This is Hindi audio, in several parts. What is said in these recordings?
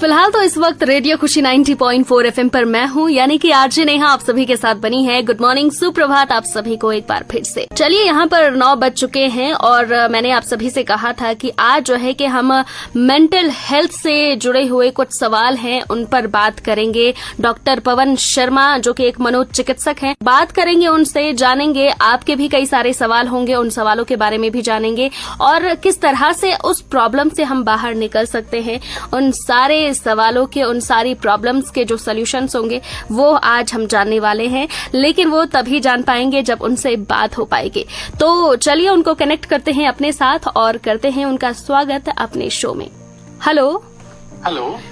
फिलहाल तो इस वक्त रेडियो खुशी 90.4 एफएम पर मैं हूँ, यानी कि आरजे नेहा आप सभी के साथ बनी है। गुड मॉर्निंग, सुप्रभात आप सभी को एक बार फिर से। चलिए, यहाँ पर 9 बज चुके हैं और मैंने आप सभी से कहा था कि आज जो है कि हम मेंटल हेल्थ से जुड़े हुए कुछ सवाल हैं उन पर बात करेंगे। डॉक्टर पवन शर्मा जो कि एक मनोचिकित्सक हैं, बात करेंगे उनसे, जानेंगे आपके भी कई सारे सवाल होंगे, उन सवालों के बारे में भी जानेंगे और किस तरह से उस प्रॉब्लम से हम बाहर निकल सकते हैं। उन सारे सवालों के, उन सारी प्रॉब्लम्स के जो सॉल्यूशंस होंगे वो आज हम जानने वाले हैं, लेकिन वो तभी जान पाएंगे जब उनसे बात हो पाएगी। तो चलिए उनको कनेक्ट करते हैं अपने साथ और करते हैं उनका स्वागत अपने शो में। हेलो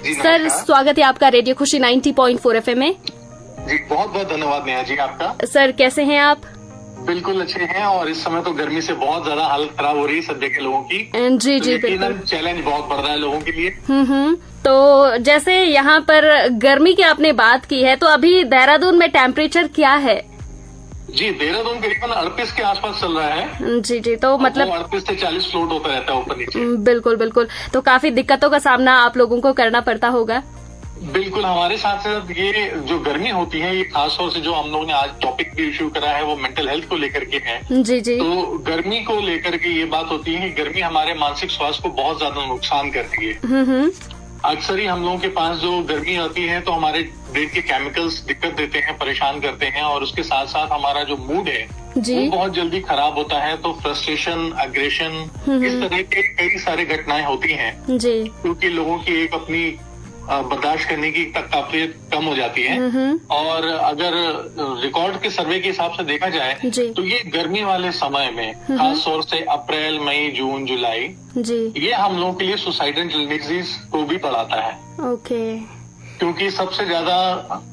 जी सर, स्वागत है आपका रेडियो खुशी 90.4 एफएम में। जी बहुत बहुत धन्यवाद नेहा जी आपका। सर कैसे हैं आप? बिल्कुल अच्छे हैं और इस समय तो गर्मी से बहुत ज्यादा हालत खराब हो रही है सद्य के लोगों की। जी जी बिल्कुल, चैलेंज बहुत बढ़ रहा है लोगों के लिए। तो जैसे यहाँ पर गर्मी की आपने बात की है, तो अभी देहरादून में टेम्परेचर क्या है? जी देहरादून करीबन 38 के आसपास चल रहा है। जी जी, तो मतलब 38 से 40 फ्लोट होता रहता है ऊपर नीचे। बिल्कुल बिल्कुल, तो काफी दिक्कतों का सामना आप लोगों को करना पड़ता होगा। बिल्कुल, हमारे साथ साथ ये जो गर्मी होती है, ये खास तौर से जो हम लोगों ने आज टॉपिक भी इश्यू करा है वो मेंटल हेल्थ को लेकर के है। जी जी, तो गर्मी को लेकर के ये बात होती है कि गर्मी हमारे मानसिक स्वास्थ्य को बहुत ज्यादा नुकसान करती है। अक्सर ही हम लोगों के पास जो गर्मी आती है तो हमारे ब्रेन के केमिकल्स दिक्कत देते हैं, परेशान करते हैं और उसके साथ साथ हमारा जो मूड है वो बहुत जल्दी खराब होता है। तो फ्रस्ट्रेशन, अग्रेशन, इस तरह के कई सारे घटनाएं होती हैं जी, क्योंकि लोगों की एक अपनी बर्दाश्त करने की काफियत कम हो जाती है। और अगर रिकॉर्ड के सर्वे के हिसाब से देखा जाए तो ये गर्मी वाले समय में खास तौर से अप्रैल, मई, जून, जुलाई जी, ये हम लोगों के लिए सुसाइडल टेंडेंसीज को भी बढ़ाता है। ओके, क्योंकि सबसे ज्यादा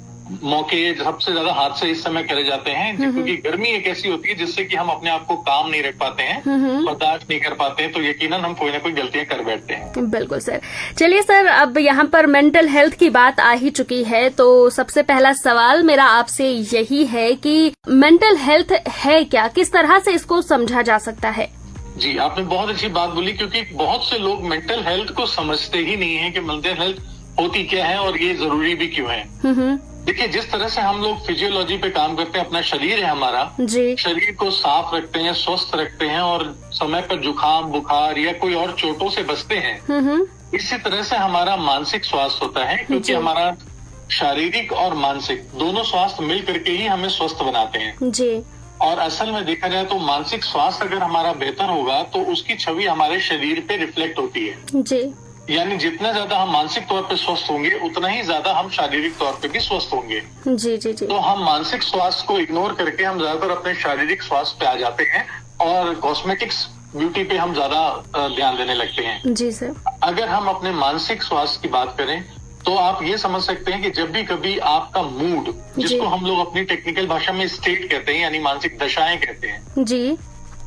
मौके, सबसे ज्यादा हादसे इस समय करे जाते हैं क्योंकि गर्मी एक ऐसी होती है जिससे कि हम अपने आप को काम नहीं रख पाते हैं, बर्दाश्त नहीं कर पाते हैं, तो यकीनन हम कोई ना कोई गलतियां कर बैठते हैं। बिल्कुल सर। चलिए सर, अब यहाँ पर मेंटल हेल्थ की बात आ ही चुकी है, तो सबसे पहला सवाल मेरा आपसे यही है कि मेंटल हेल्थ है क्या, किस तरह से इसको समझा जा सकता है? जी, आपने बहुत अच्छी बात बोली क्योंकि बहुत से लोग मेंटल हेल्थ को समझते ही नहीं है कि मेंटल हेल्थ होती क्या है और ये जरूरी भी क्यों है। देखिए, जिस तरह से हम लोग फिजियोलॉजी पे काम करते हैं, अपना शरीर है हमारा जी, शरीर को साफ रखते हैं, स्वस्थ रखते हैं और समय पर जुकाम, बुखार या कोई और चोटों से बचते हैं, इसी तरह से हमारा मानसिक स्वास्थ्य होता है क्योंकि हमारा शारीरिक और मानसिक दोनों स्वास्थ्य मिल करके ही हमें स्वस्थ बनाते हैं जी। और असल में देखा जाए तो मानसिक स्वास्थ्य अगर हमारा बेहतर होगा तो उसकी छवि हमारे शरीर पे रिफ्लेक्ट होती है जी। यानी जितना ज्यादा हम मानसिक तौर पे स्वस्थ होंगे उतना ही ज्यादा हम शारीरिक तौर पे भी स्वस्थ होंगे। जी जी जी। तो हम मानसिक स्वास्थ्य को इग्नोर करके हम ज्यादातर अपने शारीरिक स्वास्थ्य पे आ जाते हैं और कॉस्मेटिक्स, ब्यूटी पे हम ज्यादा ध्यान देने लगते हैं। जी सर। अगर हम अपने मानसिक स्वास्थ्य की बात करें तो आप ये समझ सकते हैं कि जब भी कभी आपका मूड, जिसको हम लोग अपनी टेक्निकल भाषा में स्टेट कहते हैं यानी मानसिक दशाएं कहते हैं जी,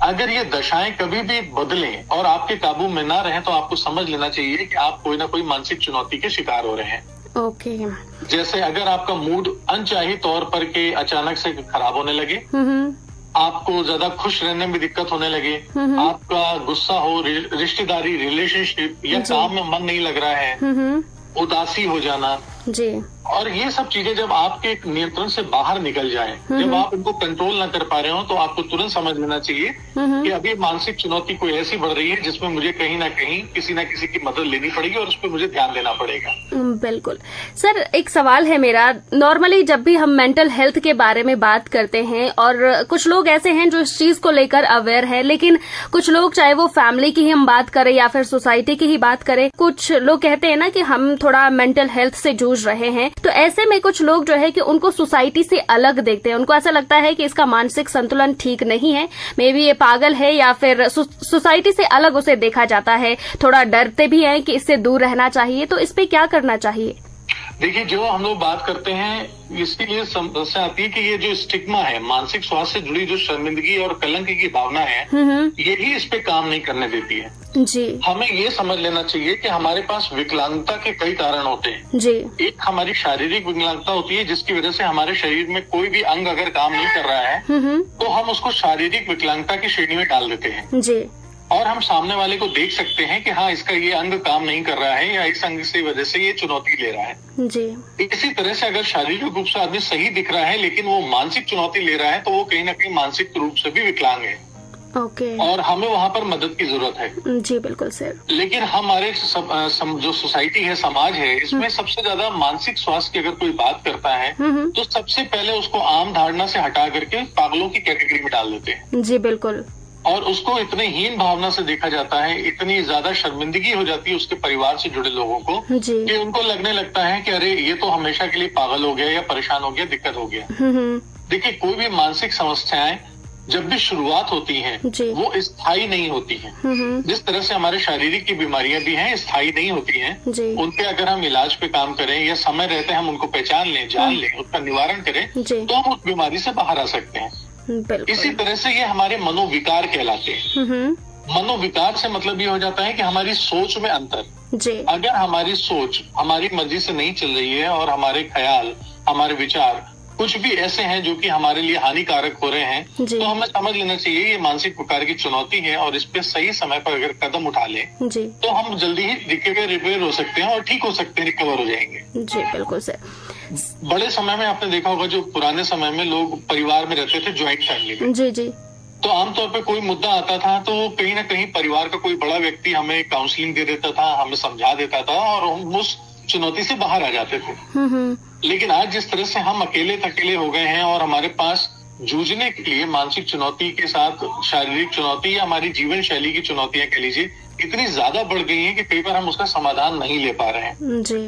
अगर ये दशाएं कभी भी बदलें और आपके काबू में ना रहें तो आपको समझ लेना चाहिए कि आप कोई ना कोई मानसिक चुनौती के शिकार हो रहे हैं। ओके। जैसे अगर आपका मूड अनचाही तौर पर के अचानक से खराब होने लगे, आपको ज्यादा खुश रहने में दिक्कत होने लगे, आपका गुस्सा हो, रिश्तेदारी, रिलेशनशिप या काम में मन नहीं लग रहा है, उदासी हो जाना जी, और ये सब चीजें जब आपके नियंत्रण से बाहर निकल जाएं, जब आप उनको कंट्रोल ना कर पा रहे हो तो आपको तुरंत समझ लेना चाहिए कि अभी मानसिक चुनौती कोई ऐसी बढ़ रही है जिसमें मुझे कहीं ना कहीं किसी ना किसी की मदद लेनी पड़ेगी और उस पर मुझे ध्यान देना पड़ेगा। बिल्कुल सर, एक सवाल है मेरा। नॉर्मली जब भी हम मेंटल हेल्थ के बारे में बात करते हैं और कुछ लोग ऐसे हैं जो इस चीज को लेकर अवेयर है, लेकिन कुछ लोग, चाहे वो फैमिली की ही हम बात करें या फिर सोसाइटी की ही बात करें, कुछ लोग कहते हैं ना कि हम थोड़ा मेंटल हेल्थ से जूझ रहे हैं, तो ऐसे में कुछ लोग जो है कि उनको सोसाइटी से अलग देखते हैं। उनको ऐसा लगता है कि इसका मानसिक संतुलन ठीक नहीं है, मे बी ये पागल है, या फिर सोसाइटी से अलग उसे देखा जाता है। थोड़ा डरते भी हैं कि इससे दूर रहना चाहिए, तो इस पे क्या करना चाहिए? देखिए, जो हम लोग बात करते हैं इसके लिए समस्या आती है कि ये जो स्टिग्मा है, मानसिक स्वास्थ्य से जुड़ी जो शर्मिंदगी और कलंक की भावना है, यही इस पे काम नहीं करने देती है जी। हमें ये समझ लेना चाहिए कि हमारे पास विकलांगता के कई कारण होते हैं जी। एक हमारी शारीरिक विकलांगता होती है जिसकी वजह से हमारे शरीर में कोई भी अंग अगर काम नहीं कर रहा है तो हम उसको शारीरिक विकलांगता की श्रेणी में डाल देते हैं जी। और हम सामने वाले को देख सकते हैं कि हाँ, इसका ये अंग काम नहीं कर रहा है या इस अंग की वजह से ये चुनौती ले रहा है जी। इसी तरह से अगर शारीरिक रूप से आदमी सही दिख रहा है लेकिन वो मानसिक चुनौती ले रहा है तो वो कहीं ना कहीं मानसिक रूप से भी विकलांग है। ओके। और हमें वहाँ पर मदद की जरूरत है। जी बिल्कुल सर। लेकिन हमारे जो सोसाइटी है, समाज है, इसमें सबसे ज्यादा मानसिक स्वास्थ्य की अगर कोई बात करता है तो सबसे पहले उसको आम धारणा से हटा करके पागलों की कैटेगरी में डाल देते हैं। जी बिल्कुल। और उसको इतने हीन भावना से देखा जाता है, इतनी ज्यादा शर्मिंदगी हो जाती है उसके परिवार से जुड़े लोगों को कि उनको लगने लगता है कि अरे ये तो हमेशा के लिए पागल हो गया या परेशान हो गया, दिक्कत हो गया। देखिए, कोई भी मानसिक समस्याएं जब भी शुरुआत होती हैं वो स्थायी नहीं होती हैं। जिस तरह से हमारे शारीरिक की बीमारियां भी हैं, स्थायी नहीं होती हैं। उनके अगर हम इलाज पे काम करें या समय रहते हम उनको पहचान लें, जान लें, उसका निवारण करें तो हम उस बीमारी से बाहर आ सकते हैं। इसी तरह से ये हमारे मनोविकार कहलाते हैं। मनोविकार से मतलब ये हो जाता है कि हमारी सोच में अंतर। अगर हमारी सोच हमारी मर्जी से नहीं चल रही है और हमारे ख्याल, हमारे विचार कुछ भी ऐसे हैं जो कि हमारे लिए हानिकारक हो रहे हैं तो हमें समझ लेना चाहिए ये मानसिक प्रकार की चुनौती है और इस पे सही समय पर अगर कदम उठा लें तो हम जल्दी ही रिपेयर हो सकते हैं और ठीक हो सकते हैं, रिकवर हो जाएंगे। जी बिल्कुल सर। बड़े समय में आपने देखा होगा जो पुराने समय में लोग परिवार में रहते थे, ज्वाइंट फैमिली में। जी। तो आमतौर पे कोई मुद्दा आता था तो कहीं ना कहीं परिवार का कोई बड़ा व्यक्ति हमें काउंसलिंग दे देता था, हमें समझा देता था और हम उस चुनौती से बाहर आ जाते थे। लेकिन आज जिस तरह से हम अकेले थकेले हो गए हैं और हमारे पास जूझने के लिए मानसिक चुनौती के साथ शारीरिक चुनौती या हमारी जीवन शैली की चुनौतियां कह लीजिए इतनी ज्यादा बढ़ गई हैं कि कई बार हम उसका समाधान नहीं ले पा रहे हैं। जी।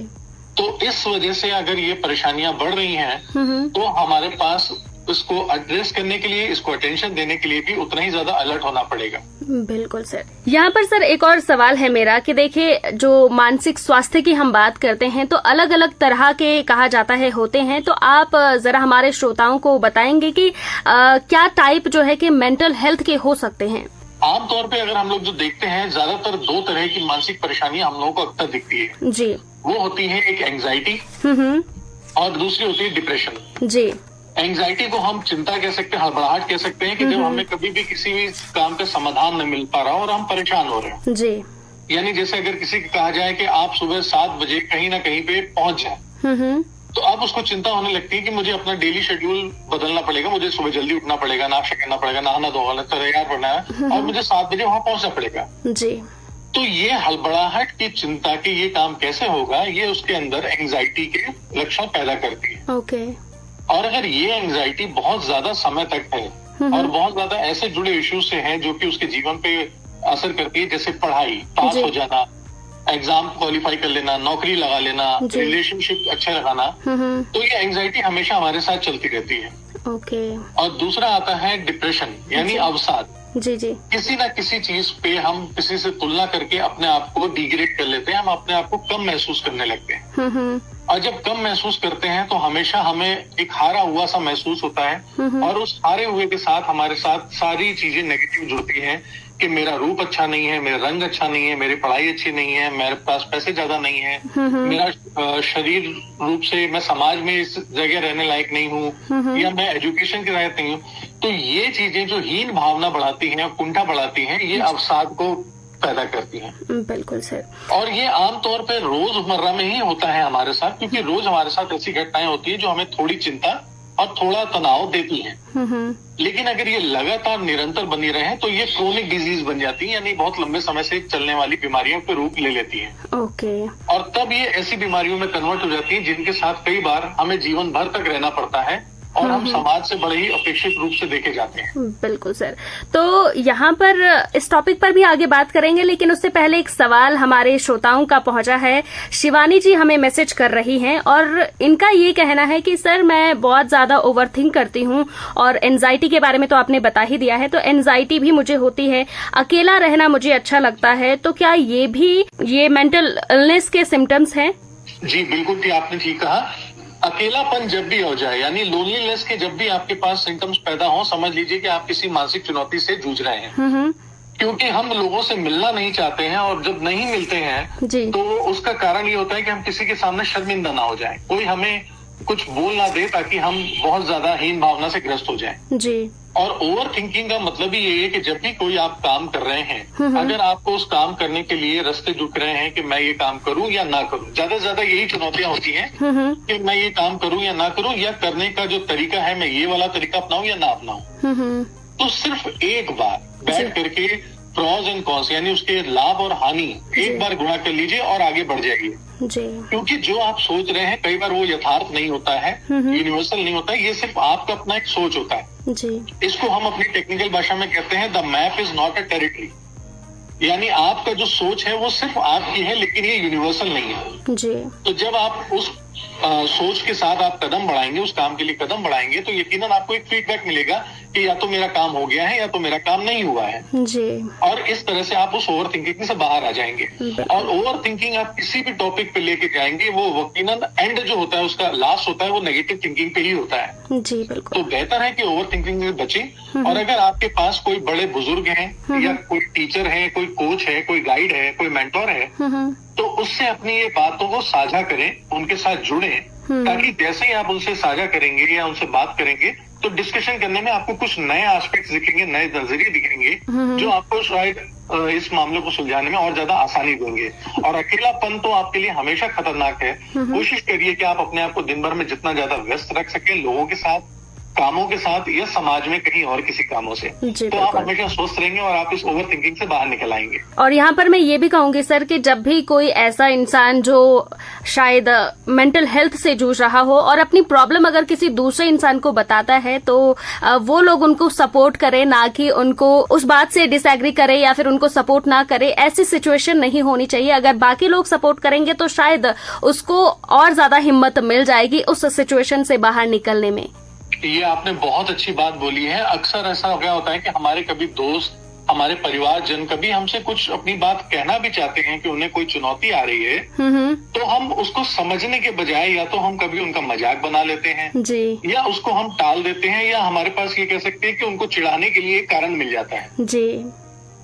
तो इस वजह से अगर ये परेशानियां बढ़ रही हैं तो हमारे पास इसको एड्रेस करने के लिए, इसको अटेंशन देने के लिए भी उतना ही ज्यादा अलर्ट होना पड़ेगा। बिल्कुल सर। यहाँ पर सर एक और सवाल है मेरा कि देखिए जो मानसिक स्वास्थ्य की हम बात करते हैं तो अलग अलग तरह के कहा जाता है होते हैं, तो आप जरा हमारे श्रोताओं को बताएंगे कि क्या टाइप जो है कि मेंटल हेल्थ के हो सकते हैं? आमतौर पे अगर हम लोग जो देखते हैं ज्यादातर दो तरह की मानसिक परेशानियां हम लोगों को अक्सर दिखती है। जी। वो होती है एक एंग्जाइटी और दूसरी होती है डिप्रेशन। जी। एंग्जाइटी को हम चिंता कह सकते हैं, हड़बड़ाहट कह सकते हैं कि जब हमें कभी भी किसी भी काम का समाधान न मिल पा रहा और हम परेशान हो रहे हैं। जी। यानी जैसे अगर किसी को कहा जाए कि आप सुबह 7 बजे कहीं ना कहीं पे पहुंच जाए तो अब उसको चिंता होने लगती है कि मुझे अपना डेली शेड्यूल बदलना पड़ेगा, मुझे सुबह जल्दी उठना पड़ेगा, नाश्ता करना पड़ेगा, नहाना धोना, तैयार करना है और मुझे 7 बजे वहां पहुंचना पड़ेगा। जी। तो ये हड़बड़ाहट की चिंता कि ये काम कैसे होगा, ये उसके अंदर एंग्जाइटी के लक्षण पैदा करती है। ओके। और अगर ये एंग्जाइटी बहुत ज्यादा समय तक है और बहुत ज्यादा ऐसे जुड़े इश्यूज से है जो कि उसके जीवन पे असर करती है, जैसे पढ़ाई, पास हो जाना, एग्जाम क्वालिफाई कर लेना, नौकरी लगा लेना, रिलेशनशिप अच्छा लगाना, तो ये एंग्जाइटी हमेशा हमारे साथ चलती रहती है। ओके। और दूसरा आता है डिप्रेशन यानी अवसाद। जी। किसी ना किसी चीज पे हम किसी से तुलना करके अपने आप को डिग्रेड कर लेते हैं, हम अपने आप को कम महसूस करने लगते हैं। और जब कम महसूस करते हैं तो हमेशा हमें एक हारा हुआ सा महसूस होता है और उस हारे हुए के साथ हमारे साथ सारी चीजें नेगेटिव जुड़ती हैं कि मेरा रूप अच्छा नहीं है, मेरा रंग अच्छा नहीं है, मेरी पढ़ाई अच्छी नहीं है, मेरे पास पैसे ज्यादा नहीं है, मेरा शरीर रूप से मैं समाज में इस जगह रहने लायक नहीं हूँ या मैं एजुकेशन के लायक नहीं हूँ। तो ये चीजें जो हीन भावना बढ़ाती हैं, कुंठा बढ़ाती हैं, ये अवसाद को पैदा करती हैं। बिल्कुल सर। और ये आमतौर पे रोजमर्रा में ही होता है हमारे साथ, क्योंकि रोज हमारे साथ ऐसी घटनाएं होती है जो हमें थोड़ी चिंता और थोड़ा तनाव देती हैं। लेकिन अगर ये लगातार निरंतर बनी रहे तो ये क्रोनिक डिजीज बन जाती है, यानी बहुत लंबे समय से चलने वाली बीमारियों के रूप ले लेती है। ओके। और तब ये ऐसी बीमारियों में कन्वर्ट हो जाती है जिनके साथ कई बार हमें जीवन भर तक रहना पड़ता है और हम समाज से बड़े ही अपेक्षित रूप से देखे जाते हैं। बिल्कुल सर। तो यहाँ पर इस टॉपिक पर भी आगे बात करेंगे, लेकिन उससे पहले एक सवाल हमारे श्रोताओं का पहुंचा है। शिवानी जी हमें मैसेज कर रही हैं और इनका ये कहना है कि सर मैं बहुत ज्यादा ओवरथिंक करती हूँ और एंजाइटी के बारे में तो आपने बता ही दिया है, तो एंजाइटी भी मुझे होती है, अकेला रहना मुझे अच्छा लगता है, तो क्या ये भी ये मेंटल इलनेस के सिम्टम्स हैं? जी बिल्कुल, आपने ठीक कहा। अकेलापन जब भी हो जाए यानी लोनलीनेस के जब भी आपके पास सिम्टम्स पैदा हो, समझ लीजिए कि आप किसी मानसिक चुनौती से जूझ रहे हैं। क्योंकि हम लोगों से मिलना नहीं चाहते हैं और जब नहीं मिलते हैं तो उसका कारण ये होता है कि हम किसी के सामने शर्मिंदा ना हो जाएं, कोई हमें कुछ बोल ना दे ताकि हम बहुत ज्यादा हीन भावना से ग्रस्त हो जाएं। जी। और ओवर थिंकिंग का मतलब ही ये है कि जब भी कोई आप काम कर रहे हैं, अगर आपको उस काम करने के लिए रास्ते जुट रहे हैं कि मैं ये काम करूं या ना करूं, ज्यादा से ज्यादा यही चुनौतियां होती हैं कि मैं ये काम करूं या ना करूं, या करने का जो तरीका है मैं ये वाला तरीका अपनाऊं या ना अपनाऊं। तो सिर्फ एक बार बैठ करके प्रॉज एंड कॉन्स यानी उसके लाभ और हानि एक बार गुणा कर लीजिए और आगे बढ़ जाइए। क्योंकि जो आप सोच रहे हैं कई बार वो यथार्थ नहीं होता है, यूनिवर्सल नहीं होता है, ये सिर्फ आपका अपना एक सोच होता है। जी। इसको हम अपनी टेक्निकल भाषा में कहते हैं the map is not a territory, यानी आपका जो सोच है वो सिर्फ आपकी है लेकिन ये यूनिवर्सल नहीं है। जी। तो जब आप उस सोच के साथ आप कदम बढ़ाएंगे, उस काम के लिए कदम बढ़ाएंगे, तो यकीनन आपको एक फीडबैक मिलेगा कि या तो मेरा काम हो गया है या तो मेरा काम नहीं हुआ है। जी। और इस तरह से आप उस ओवर थिंकिंग से बाहर आ जाएंगे। और ओवर थिंकिंग आप किसी भी टॉपिक पे लेके जाएंगे, वो यकीनन एंड जो होता है उसका लास्ट होता है वो नेगेटिव थिंकिंग पे ही होता है। जी बिल्कुल। तो बेहतर है कि ओवर थिंकिंग से बचें। और अगर आपके पास कोई बड़े बुजुर्ग हैं या कोई टीचर है, कोई कोच है, कोई गाइड है, कोई मेंटोर है, तो उससे अपनी ये बातों को साझा करें, उनके साथ जुड़ें, ताकि जैसे ही आप उनसे साझा करेंगे या उनसे बात करेंगे तो डिस्कशन करने में आपको कुछ नए एस्पेक्ट्स दिखेंगे, नए नजरिए दिखेंगे जो आपको शायद इस मामले को सुलझाने में और ज्यादा आसानी देंगे। और अकेलापन तो आपके लिए हमेशा खतरनाक है। कोशिश करिए कि आप अपने आप को दिन भर में जितना ज्यादा व्यस्त रख सकें लोगों के साथ, कामों के साथ या समाज में कहीं और किसी कामों से, तो आप हमेशा स्वस्थ रहेंगे और आप इस ओवर थिंकिंग से बाहर निकल आएंगे। और यहाँ पर मैं ये भी कहूंगी सर कि जब भी कोई ऐसा इंसान जो शायद मेंटल हेल्थ से जूझ रहा हो और अपनी प्रॉब्लम अगर किसी दूसरे इंसान को बताता है तो वो लोग उनको सपोर्ट करें, ना कि उनको उस बात से डिसएग्री करे या फिर उनको सपोर्ट ना करे। ऐसी सिचुएशन नहीं होनी चाहिए। अगर बाकी लोग सपोर्ट करेंगे तो शायद उसको और ज्यादा हिम्मत मिल जाएगी उस सिचुएशन से बाहर निकलने में। ये आपने बहुत अच्छी बात बोली है। अक्सर ऐसा हो गया होता है कि हमारे कभी दोस्त, हमारे परिवारजन कभी हमसे कुछ अपनी बात कहना भी चाहते हैं कि उन्हें कोई चुनौती आ रही है, तो हम उसको समझने के बजाय या तो हम कभी उनका मजाक बना लेते हैं जी, या उसको हम टाल देते हैं, या हमारे पास ये कह सकते हैं कि उनको चिढ़ाने के लिए एक कारण मिल जाता है जी।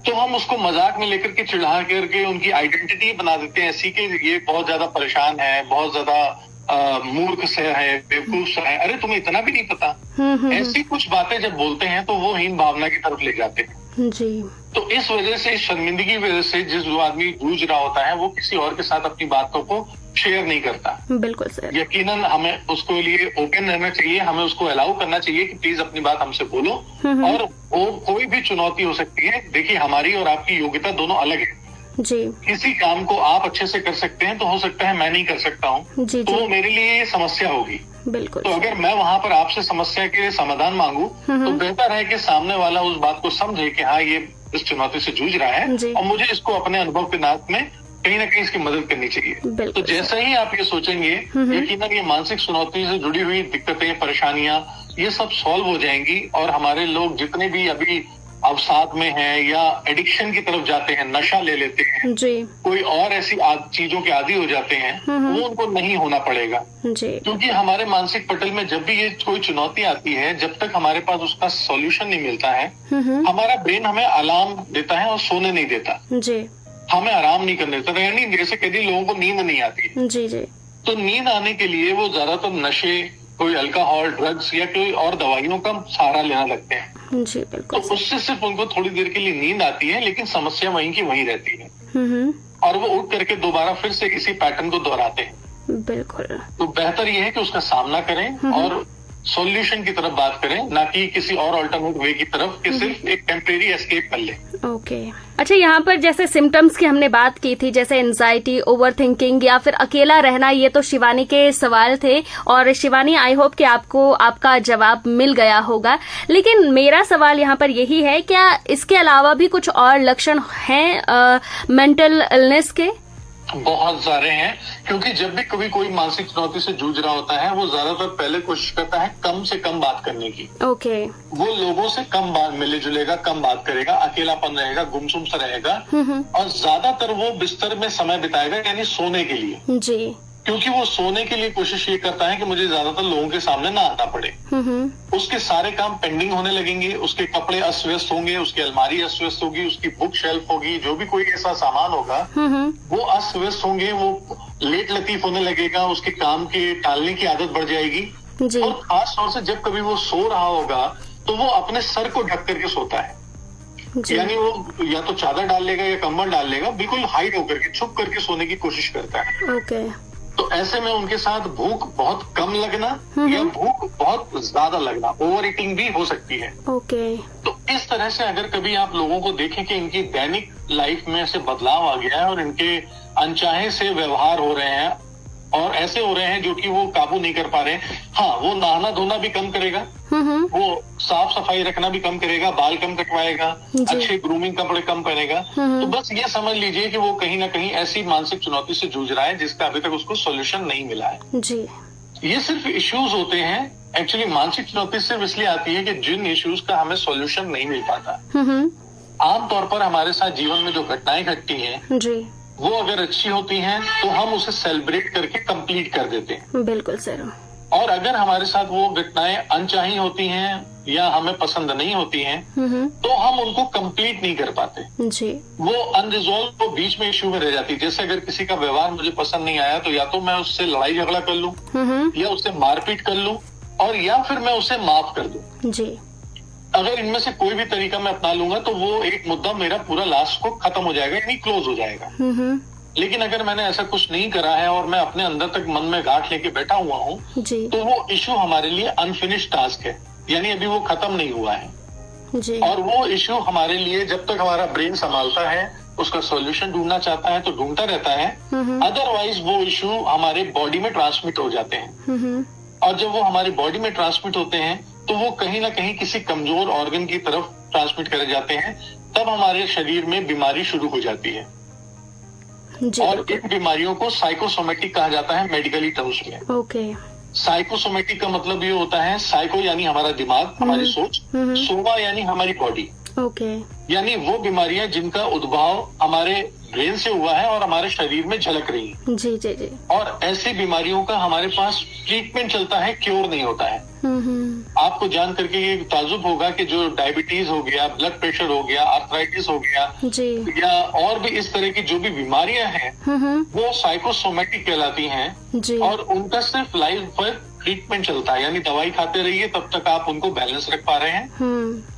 तो हम उसको मजाक में लेकर के चिढ़ा करके उनकी आइडेंटिटी बना देते हैं ऐसी कि ये बहुत ज्यादा परेशान है, बहुत ज्यादा मूर्ख से है, बेवकूफ सा है, अरे तुम्हें इतना भी नहीं पता। ऐसी कुछ बातें जब बोलते हैं तो वो हीन भावना की तरफ ले जाते हैं जी। तो इस वजह से, शर्मिंदगी की वजह से जिस जो आदमी जूझ रहा होता है वो किसी और के साथ अपनी बातों को शेयर नहीं करता। बिल्कुल सर। यकीनन हमें उसको लिए ओपन रहना चाहिए, हमें उसको अलाउ करना चाहिए कि प्लीज अपनी बात हमसे बोलो। और वो कोई भी चुनौती हो सकती है। देखिए, हमारी और आपकी योग्यता दोनों अलग है जी। किसी काम को आप अच्छे से कर सकते हैं तो हो सकता है मैं नहीं कर सकता हूँ, तो वो मेरे लिए समस्या होगी। बिल्कुल। तो अगर मैं वहाँ पर आपसे समस्या के समाधान मांगू तो बेहतर है कि सामने वाला उस बात को समझे कि हाँ, ये इस चुनौती से जूझ रहा है और मुझे इसको अपने अनुभव के नात में कहीं ना कहीं इसकी मदद करनी चाहिए। तो जैसे ही आप ये सोचेंगे, यकीनन ये मानसिक चुनौती से जुड़ी हुई दिक्कतें, परेशानियां, ये सब सॉल्व हो जाएंगी। और हमारे लोग जितने भी अभी अवसाद में हैं या एडिक्शन की तरफ जाते हैं, नशा ले लेते हैं जी, कोई और ऐसी चीजों के आदी हो जाते हैं, वो उनको नहीं होना पड़ेगा जी। क्योंकि हमारे मानसिक पटल में जब भी ये कोई चुनौती आती है, जब तक हमारे पास उसका सॉल्यूशन नहीं मिलता है, हमारा ब्रेन हमें अलार्म देता है और सोने नहीं देता जी, हमें आराम नहीं करने देता। यानी जैसे कई लोगों को नींद नहीं आती जी जी। तो नींद आने के लिए वो ज्यादातर नशे, कोई अल्कोहल, ड्रग्स या कोई और दवाइयों का सहारा लेना लगते हैं जी। बिल्कुल। तो उससे सिर्फ उनको थोड़ी देर के लिए नींद आती है, लेकिन समस्या वहीं की वहीं रहती है और वो उठ करके दोबारा फिर से इसी पैटर्न को दोहराते हैं। बिल्कुल। तो बेहतर ये है कि उसका सामना करें और सॉल्यूशन की तरफ बात करें, ना कि किसी और अल्टरनेट वे की तरफ कि सिर्फ एक टेम्परेरी एस्केप कर ले। ओके। अच्छा, यहाँ पर जैसे सिम्टम्स की हमने बात की थी, जैसे एंजाइटी, ओवर थिंकिंग या फिर अकेला रहना, ये तो शिवानी के सवाल थे। और शिवानी, आई होप कि आपको आपका जवाब मिल गया होगा। लेकिन मेरा सवाल यहाँ पर यही है, क्या इसके अलावा भी कुछ और लक्षण हैं मेंटल इलनेस के? बहुत सारे हैं, क्योंकि जब भी कभी कोई मानसिक चुनौती से जूझ रहा होता है, वो ज्यादातर पहले कोशिश करता है कम से कम बात करने की। ओके। वो लोगों से कम बात मिले जुलेगा, कम बात करेगा, अकेलापन रहेगा, गुमसुम सा रहेगा और ज्यादातर वो बिस्तर में समय बिताएगा, यानी सोने के लिए जी। क्योंकि वो सोने के लिए कोशिश ये करता है कि मुझे ज्यादातर लोगों के सामने ना आना पड़े। उसके सारे काम पेंडिंग होने लगेंगे, उसके कपड़े अस्त-व्यस्त होंगे, उसकी अलमारी अस्त-व्यस्त होगी, उसकी बुक शेल्फ होगी, जो भी कोई ऐसा सामान होगा वो अस्त-व्यस्त होंगे, वो लेट लतीफ होने लगेगा, उसके काम के टालने की आदत बढ़ जाएगी। और खास तौर से जब कभी वो सो रहा होगा तो वो अपने सर को ढक करके सोता है, यानी वो या तो चादर डाल लेगा या कंबल डाल लेगा, बिल्कुल हाइड होकर के छुप करके सोने की कोशिश करता है। तो ऐसे में उनके साथ भूख बहुत कम लगना या भूख बहुत ज्यादा लगना, ओवर ईटिंग भी हो सकती है। तो इस तरह से अगर कभी आप लोगों को देखें कि इनकी दैनिक लाइफ में ऐसे बदलाव आ गया है और इनके अनचाहे से व्यवहार हो रहे हैं और ऐसे हो रहे हैं जो कि वो काबू नहीं कर पा रहे हैं। हाँ, वो नहाना धोना भी कम करेगा, वो साफ सफाई रखना भी कम करेगा, बाल कम कटवाएगा, अच्छे ग्रूमिंग कपड़े कम पहनेगा। तो बस ये समझ लीजिए कि वो कहीं ना कहीं ऐसी मानसिक चुनौती से जूझ रहा है जिसका अभी तक उसको सोल्यूशन नहीं मिला है। जी। ये सिर्फ इश्यूज होते हैं, एक्चुअली मानसिक चुनौती सिर्फ इसलिए आती है कि जिन इश्यूज का हमें सोल्यूशन नहीं मिल पाता। आमतौर पर हमारे साथ जीवन में जो घटनाएं घटती हैं जी, वो अगर अच्छी होती हैं तो हम उसे सेलिब्रेट करके कंप्लीट कर देते हैं। बिल्कुल सर। और अगर हमारे साथ वो घटनाएं अनचाही होती हैं या हमें पसंद नहीं होती हैं तो हम उनको कंप्लीट नहीं कर पाते जी। वो अनरिजॉल्व वो बीच में इश्यू में रह जाती है। जैसे अगर किसी का व्यवहार मुझे पसंद नहीं आया तो या तो मैं उससे लड़ाई झगड़ा कर लूं या उससे मारपीट कर लूं और या फिर मैं उसे माफ कर दूं जी। अगर इनमें से कोई भी तरीका मैं अपना लूंगा तो वो एक मुद्दा मेरा पूरा लास्ट को खत्म हो जाएगा, यानी क्लोज हो जाएगा। लेकिन अगर मैंने ऐसा कुछ नहीं करा है और मैं अपने अंदर तक मन में गांठ लेके बैठा हुआ हूँ तो वो इश्यू हमारे लिए अनफिनिश्ड टास्क है, यानी अभी वो खत्म नहीं हुआ है जी। और वो इश्यू हमारे लिए जब तक हमारा ब्रेन संभालता है उसका सॉल्यूशन ढूंढना चाहता है तो ढूंढता रहता है, अदरवाइज वो इश्यू हमारे बॉडी में ट्रांसमिट हो जाते हैं। और जब वो हमारी बॉडी में ट्रांसमिट होते हैं तो वो कहीं ना कहीं किसी कमजोर ऑर्गन की तरफ ट्रांसमिट करे जाते हैं, तब हमारे शरीर में बीमारी शुरू हो जाती है। और इन बीमारियों को साइकोसोमेटिक कहा जाता है मेडिकली टर्म्स में। साइकोसोमेटिक का मतलब ये होता है, साइको यानी हमारा दिमाग, हमारी सोच, सोमा यानी हमारी बॉडी। यानी वो बीमारियां जिनका उद्भव हमारे ब्रेन से हुआ है और हमारे शरीर में झलक रही है। जी जी जी। और ऐसी बीमारियों का हमारे पास ट्रीटमेंट चलता है, क्योर नहीं होता है। आपको जान करके ये ताजुब होगा कि जो डायबिटीज हो गया, ब्लड प्रेशर हो गया, आर्थराइटिस हो गया जी, या और भी इस तरह की जो भी बीमारियां हैं वो साइकोसोमेटिक कहलाती हैं जी। और उनका सिर्फ लाइफ पर ट्रीटमेंट चलता है, यानी दवाई खाते रहिए तब तक आप उनको बैलेंस रख पा रहे हैं,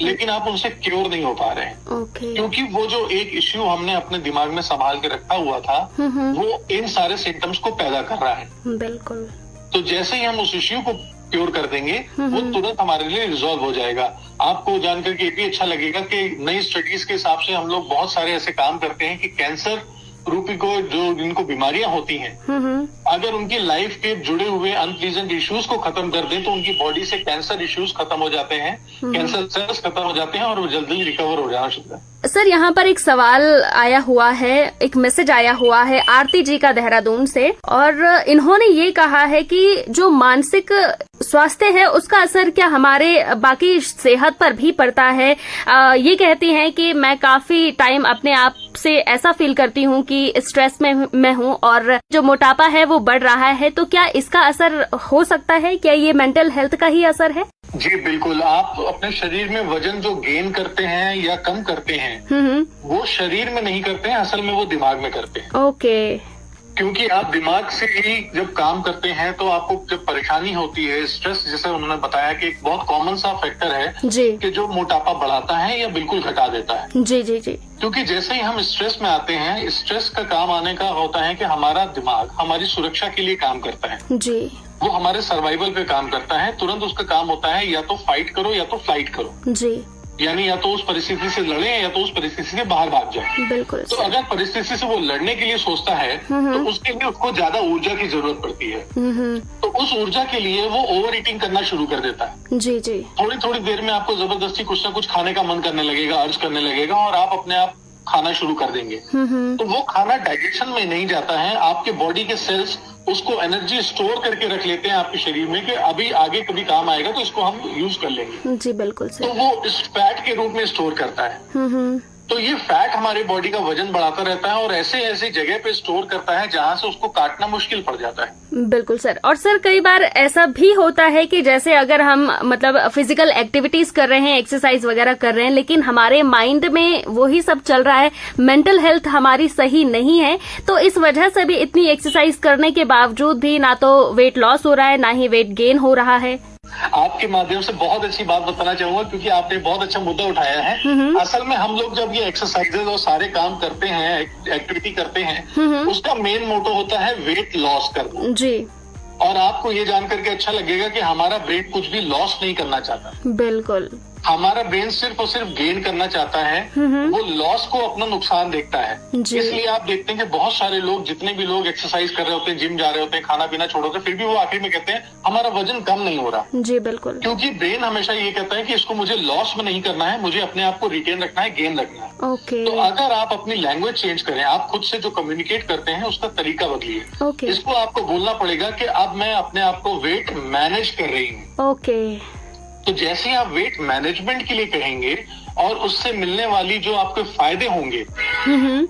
लेकिन आप उनसे क्योर नहीं हो पा रहे हैं। क्योंकि वो जो एक इश्यू हमने अपने दिमाग में संभाल के रखा हुआ था वो इन सारे सिम्टम्स को पैदा कर रहा है। बिल्कुल। तो जैसे ही हम उस इश्यू को क्योर कर देंगे वो तुरंत हमारे लिए रिजॉल्व हो जाएगा। आपको जानकर के भी अच्छा लगेगा कि नई स्टडीज के हिसाब से हम लोग बहुत सारे ऐसे काम करते हैं कि कैंसर रूपी को जो जिनको बीमारियां होती हैं अगर उनकी लाइफ के जुड़े हुए अनप्लीजेंट इश्यूज को खत्म कर दें तो उनकी बॉडी से कैंसर इश्यूज खत्म हो जाते हैं, कैंसर सेल्स खत्म हो जाते हैं और वो जल्दी रिकवर हो जाना शुरू है। सर, यहाँ पर एक सवाल आया हुआ है, एक मैसेज आया हुआ है आरती जी का देहरादून से, और इन्होंने ये कहा है कि जो मानसिक स्वास्थ्य है उसका असर क्या हमारे बाकी सेहत पर भी पड़ता है। ये कहती हैं कि मैं काफी टाइम अपने आप से ऐसा फील करती हूँ कि स्ट्रेस में मैं हूँ और जो मोटापा है वो बढ़ रहा है, तो क्या इसका असर हो सकता है? क्या ये मेंटल हेल्थ का ही असर है? जी बिल्कुल। आप अपने शरीर में वजन जो गेन करते हैं या कम करते हैं वो शरीर में नहीं करते हैं, असल में वो दिमाग में करते हैं। ओके। क्योंकि आप दिमाग से ही जब काम करते हैं तो आपको जब परेशानी होती है, स्ट्रेस, जैसे उन्होंने बताया कि एक बहुत कॉमन सा फैक्टर है जी, कि जो मोटापा बढ़ाता है या बिल्कुल घटा देता है। जी जी जी। क्योंकि जैसे ही हम स्ट्रेस में आते हैं, स्ट्रेस का काम आने का होता है कि हमारा दिमाग हमारी सुरक्षा के लिए काम करता है जी, वो हमारे सर्वाइवल पे काम करता है। तुरंत उसका काम होता है या तो फाइट करो या तो फ्लाइट करो जी, यानी या तो उस परिस्थिति से लड़े या तो उस परिस्थिति से बाहर भाग जाए। बिल्कुल। तो अगर परिस्थिति से वो लड़ने के लिए सोचता है तो उसके लिए उसको ज्यादा ऊर्जा की जरूरत पड़ती है। तो उस ऊर्जा के लिए वो ओवर ईटिंग करना शुरू कर देता है। जी जी। थोड़ी थोड़ी देर में आपको जबरदस्ती कुछ ना कुछ खाने का मन करने लगेगा, अर्ज करने लगेगा और आप अपने आप खाना शुरू कर देंगे। तो वो खाना डाइजेशन में नहीं जाता है, आपके बॉडी के सेल्स उसको एनर्जी स्टोर करके रख लेते हैं आपके शरीर में कि अभी आगे कभी काम आएगा तो इसको हम यूज कर लेंगे। जी बिल्कुल सर। तो वो इस फैट के रूप में स्टोर करता है। तो ये फैट हमारी बॉडी का वजन बढ़ाता रहता है और ऐसे ऐसे जगह पे स्टोर करता है जहां से उसको काटना मुश्किल पड़ जाता है। बिल्कुल सर। और सर कई बार ऐसा भी होता है कि जैसे अगर हम मतलब फिजिकल एक्टिविटीज कर रहे हैं, एक्सरसाइज वगैरह कर रहे हैं, लेकिन हमारे माइंड में वही सब चल रहा है, मेंटल हेल्थ हमारी सही नहीं है, तो इस वजह से भी इतनी एक्सरसाइज करने के बावजूद भी ना तो वेट लॉस हो रहा है, ना ही वेट गेन हो रहा है। आपके माध्यम से बहुत अच्छी बात बताना चाहूंगा, क्योंकि आपने बहुत अच्छा मुद्दा उठाया है। असल में हम लोग जब ये एक्सरसाइजेज और सारे काम करते हैं, एक्टिविटी करते हैं, उसका मेन मोटो होता है वेट लॉस करना जी। और आपको ये जानकर के अच्छा लगेगा कि हमारा ब्रेन कुछ भी लॉस नहीं करना चाहता। बिल्कुल। हमारा ब्रेन सिर्फ और सिर्फ गेन करना चाहता है, वो लॉस को अपना नुकसान देखता है। इसलिए आप देखते हैं कि बहुत सारे लोग, जितने भी लोग एक्सरसाइज कर रहे होते हैं, जिम जा रहे होते हैं, खाना पीना छोड़ होते हैं, फिर भी वो आखिर में कहते हैं हमारा वजन कम नहीं हो रहा। जी बिल्कुल। क्योंकि ब्रेन हमेशा ये कहता है कि इसको मुझे लॉस में नहीं करना है, मुझे अपने आप को रिटेन रखना है, गेन रखना है। ओके। तो अगर आप अपनी लैंग्वेज चेंज करें, आप खुद से जो कम्युनिकेट करते हैं उसका तरीका बदलिए। ओके। इसको आपको बोलना पड़ेगा कि अब मैं अपने आप को वेट मैनेज कर रही हूँ। ओके। तो जैसे ही आप वेट मैनेजमेंट के लिए कहेंगे और उससे मिलने वाली जो आपके फायदे होंगे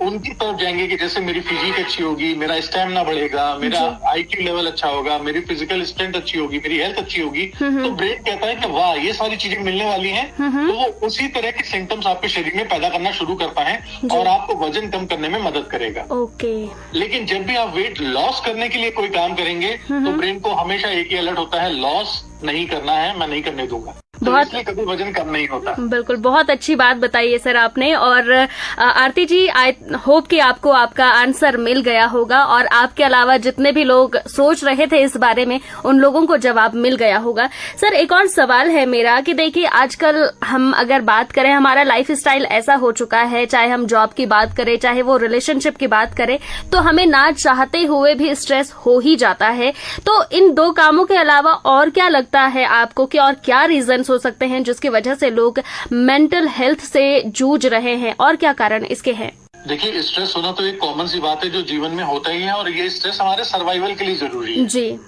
उनकी तरफ जाएंगे कि जैसे मेरी फिजिक अच्छी होगी, मेरा स्टैमिना बढ़ेगा, मेरा IQ लेवल अच्छा होगा, मेरी फिजिकल स्ट्रेंथ अच्छी होगी, मेरी हेल्थ अच्छी होगी, तो ब्रेन कहता है कि वाह ये सारी चीजें मिलने वाली हैं। तो वो उसी तरह के सिम्टम्स आपके शरीर में पैदा करना शुरू करता है और आपको वजन कम करने में मदद करेगा। ओके। लेकिन जब भी आप वेट लॉस करने के लिए कोई काम करेंगे तो ब्रेन को हमेशा एक ही अलर्ट होता है, लॉस नहीं करना है, मैं नहीं करने दूंगा। तो इसलिए कभी वजन कम नहीं होता। बिल्कुल, बहुत अच्छी बात बताई है सर आपने। और आरती जी, आई होप कि आपको आपका आंसर मिल गया होगा और आपके अलावा जितने भी लोग सोच रहे थे इस बारे में, उन लोगों को जवाब मिल गया होगा। सर एक और सवाल है मेरा कि देखिए आजकल हम अगर बात करें, हमारा लाइफ स्टाइल ऐसा हो चुका है, चाहे हम जॉब की बात करें, चाहे वो रिलेशनशिप की बात करें, तो हमें ना चाहते हुए भी स्ट्रेस हो ही जाता है। तो इन दो कामों के अलावा और क्या लगता है आपको कि और क्या रीजन हो सकते हैं जिसकी वजह से लोग मेंटल हेल्थ से जूझ रहे हैं, और क्या कारण इसके हैं? देखिए, स्ट्रेस होना तो एक कॉमन सी बात है जो जीवन में होता ही है और ये स्ट्रेस हमारे सर्वाइवल के लिए जरूरी है जी।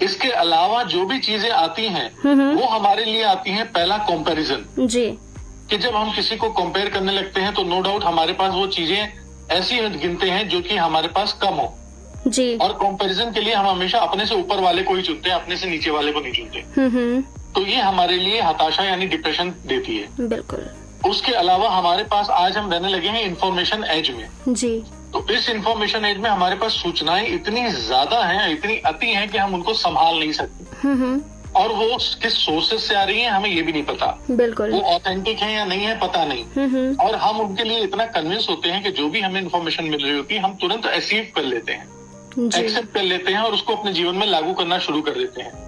इसके अलावा जो भी चीजें आती हैं वो हमारे लिए आती हैं पहला कंपैरिजन जी। कि जब हम किसी को कंपेयर करने लगते हैं तो नो डाउट हमारे पास वो चीजें ऐसी गिनते हैं जो कि हमारे पास कम हो जी। और कंपैरिजन के लिए हम हमेशा अपने से ऊपर वाले को ही चुनते हैं, अपने से नीचे वाले को नहीं चुनते। तो ये हमारे लिए हताशा यानी डिप्रेशन देती है। बिल्कुल। उसके अलावा हमारे पास आज हम रहने लगे हैं इंफॉर्मेशन एज में जी। तो इस इंफॉर्मेशन एज में हमारे पास सूचनाएं इतनी ज्यादा हैं, इतनी अति हैं कि हम उनको संभाल नहीं सकते और वो किस सोर्सेज से आ रही हैं हमें ये भी नहीं पता। बिल्कुल। वो ऑथेंटिक है या नहीं है पता नहीं। और हम उनके लिए इतना कन्विंस होते हैं कि जो भी हमें इन्फॉर्मेशन मिल रही होती है हम तुरंत असीव कर लेते हैं, एक्सेप्ट कर लेते हैं और उसको अपने जीवन में लागू करना शुरू कर देते हैं।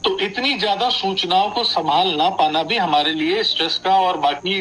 तो इतनी ज्यादा सूचनाओं को संभाल ना पाना भी हमारे लिए स्ट्रेस का और बाकी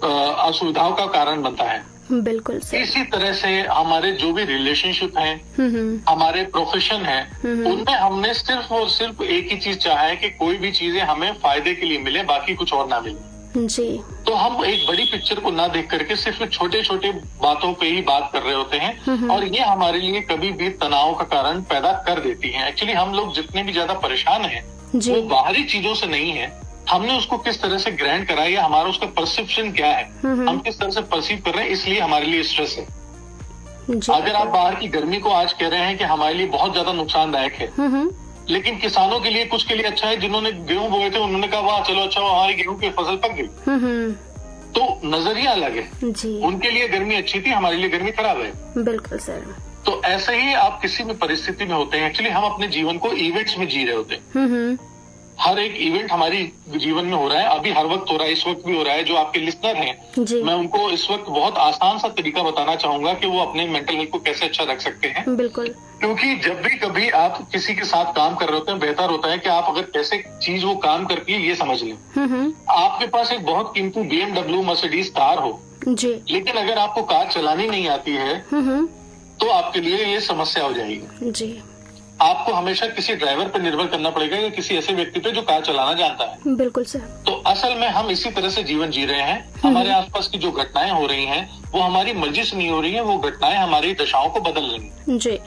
असुविधाओं का कारण बनता है। बिल्कुल सर। इसी तरह से हमारे जो भी रिलेशनशिप हैं, हमारे प्रोफेशन है, उनमें हमने सिर्फ और सिर्फ एक ही चीज चाहा है कि कोई भी चीजें हमें फायदे के लिए मिले, बाकी कुछ और ना मिले। जी। तो हम एक बड़ी पिक्चर को ना देख करके सिर्फ छोटे छोटे बातों पे ही बात कर रहे होते हैं और ये हमारे लिए कभी भी तनाव का कारण पैदा कर देती है। एक्चुअली हम लोग जितने भी ज्यादा परेशान हैं वो बाहरी चीजों से नहीं है, हमने उसको किस तरह से ग्रहण करा है या हमारा उसका परसेप्शन क्या है, हम किस तरह से परसीव कर रहे हैं, इसलिए हमारे लिए स्ट्रेस है। अगर आप बाहर की गर्मी को आज कह रहे हैं कि हमारे लिए बहुत ज्यादा नुकसानदायक है, लेकिन किसानों के लिए कुछ के लिए अच्छा है। जिन्होंने गेहूं बोए थे उन्होंने कहा वाह चलो अच्छा हमारी गेहूं की फसल पक गई। तो नजरिया अलग है जी। उनके लिए गर्मी अच्छी थी, हमारे लिए गर्मी खराब है। बिल्कुल सर। तो ऐसे ही आप किसी भी परिस्थिति में होते हैं। एक्चुअली हम अपने जीवन को इवेंट्स में जी रहे होते हैं। हर एक इवेंट हमारी जीवन में हो रहा है, अभी हर वक्त हो रहा है, इस वक्त भी हो रहा है। जो आपके लिसनर हैं मैं उनको इस वक्त बहुत आसान सा तरीका बताना चाहूंगा कि वो अपने मेंटल हेल्थ को कैसे अच्छा रख सकते हैं। बिल्कुल। क्योंकि जब भी कभी आप किसी के साथ काम कर रहे होते हैं, बेहतर होता है कि आप अगर कैसे चीज वो काम करती है ये समझ लें। आपके पास एक बहुत कीमती BMW मर्सिडीज कार हो जी, लेकिन अगर आपको कार चलानी नहीं आती है तो आपके लिए ये समस्या हो जाएगी जी। आपको हमेशा किसी ड्राइवर पर निर्भर करना पड़ेगा या किसी ऐसे व्यक्ति पे जो कार चलाना जानता है। बिल्कुल सर। तो असल में हम इसी तरह से जीवन जी रहे हैं। हमारे आसपास की जो घटनाएं हो रही हैं वो हमारी मर्जी से नहीं हो रही हैं, वो घटनाएं हमारी दशाओं को बदल रही हैं जी।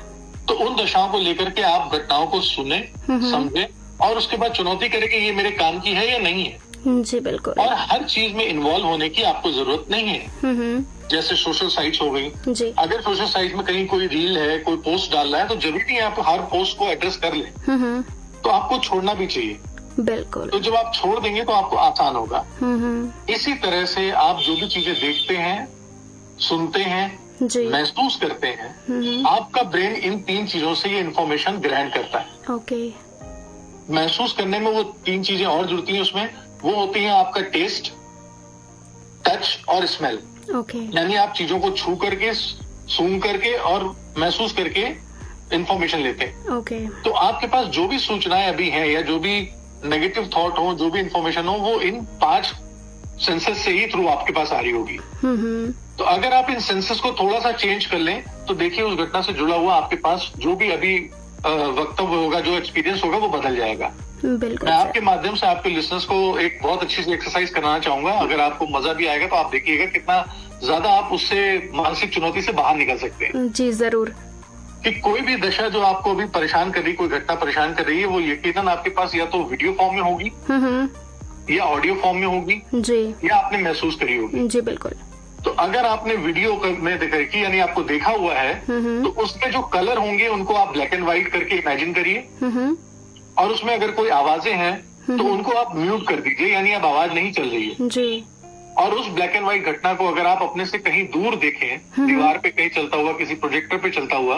तो उन दशाओं को लेकर के आप घटनाओं को सुने, समझे और उसके बाद चुनौती करें कि ये मेरे काम की है या नहीं है। जी बिल्कुल। और हर चीज में इन्वॉल्व होने की आपको जरूरत नहीं है। जैसे सोशल साइट्स हो गई, जी। अगर सोशल साइट में कहीं कोई रील है, कोई पोस्ट डाल रहा है, तो जरूरी नहीं है आप हर पोस्ट को एड्रेस कर लें, तो आपको छोड़ना भी चाहिए। बिल्कुल। तो जब आप छोड़ देंगे तो आपको आसान होगा। इसी तरह से आप जो भी चीजें देखते हैं, सुनते हैं, जी। महसूस करते हैं, आपका ब्रेन इन 3 चीजों से ये इन्फॉर्मेशन ग्रहण करता है। ओके। महसूस करने में वो 3 चीजें और जुड़ती हैं उसमें, वो होती हैं आपका टेस्ट, टच और स्मेल। ओके। यानी आप चीजों को छू करके, सूंघ करके और महसूस करके इंफॉर्मेशन लेते हैं। ओके। तो आपके पास जो भी सूचनाएं अभी हैं या जो भी नेगेटिव थॉट हो, जो भी इंफॉर्मेशन हो, वो इन 5 सेंसेस से ही थ्रू आपके पास आ रही होगी। तो अगर आप इन सेंसेस को थोड़ा सा चेंज कर लें, तो देखिए उस घटना से जुड़ा हुआ आपके पास जो भी अभी वक्तव्य होगा, जो एक्सपीरियंस होगा, वो बदल जाएगा। बिल्कुल। मैं आपके माध्यम से आपके लिसनर्स को एक बहुत अच्छी सी एक्सरसाइज कराना चाहूंगा। अगर आपको मजा भी आएगा तो आप देखिएगा कितना ज्यादा आप उससे मानसिक चुनौती से बाहर निकल सकते हैं। जी जरूर। कि कोई भी दशा जो आपको अभी परेशान कर रही, कोई घटना परेशान कर रही है, वो यकीनन आपके पास या तो वीडियो फॉर्म में होगी या ऑडियो फॉर्म में होगी, जी, या आपने महसूस करी होगी। जी बिल्कुल। तो अगर आपने वीडियो में देखी, यानी आपको देखा हुआ है, तो उसमें जो कलर होंगे उनको आप ब्लैक एंड व्हाइट करके इमेजिन करिए, और उसमें अगर कोई आवाजें हैं तो उनको आप म्यूट कर दीजिए, यानी अब आवाज नहीं चल रही है। जी। और उस ब्लैक एंड व्हाइट घटना को अगर आप अपने से कहीं दूर देखें, दीवार पे कहीं चलता हुआ, किसी प्रोजेक्टर पे चलता हुआ,